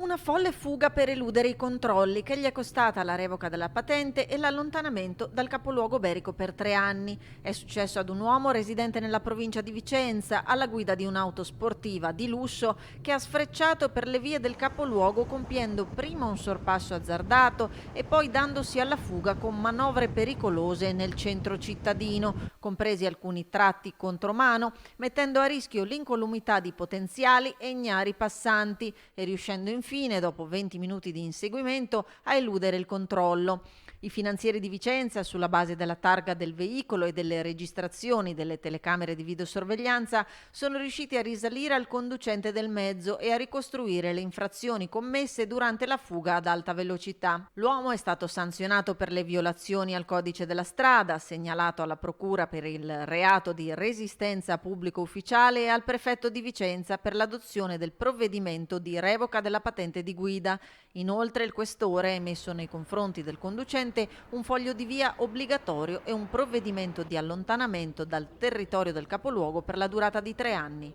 Una folle fuga per eludere i controlli che gli è costata la revoca della patente e l'allontanamento dal capoluogo berico per 3 anni. È successo ad un uomo residente nella provincia di Vicenza, alla guida di un'auto sportiva di lusso, che ha sfrecciato per le vie del capoluogo compiendo prima un sorpasso azzardato e poi dandosi alla fuga con manovre pericolose nel centro cittadino, compresi alcuni tratti contromano, mettendo a rischio l'incolumità di potenziali e ignari passanti e riuscendo infine, dopo 20 minuti di inseguimento, a eludere il controllo. I finanzieri di Vicenza, sulla base della targa del veicolo e delle registrazioni delle telecamere di videosorveglianza, sono riusciti a risalire al conducente del mezzo e a ricostruire le infrazioni commesse durante la fuga ad alta velocità. L'uomo è stato sanzionato per le violazioni al codice della strada, segnalato alla procura per il reato di resistenza a pubblico ufficiale e al prefetto di Vicenza per l'adozione del provvedimento di revoca della patente di guida. Inoltre il questore ha emesso nei confronti del conducente un foglio di via obbligatorio e un provvedimento di allontanamento dal territorio del capoluogo per la durata di 3 anni.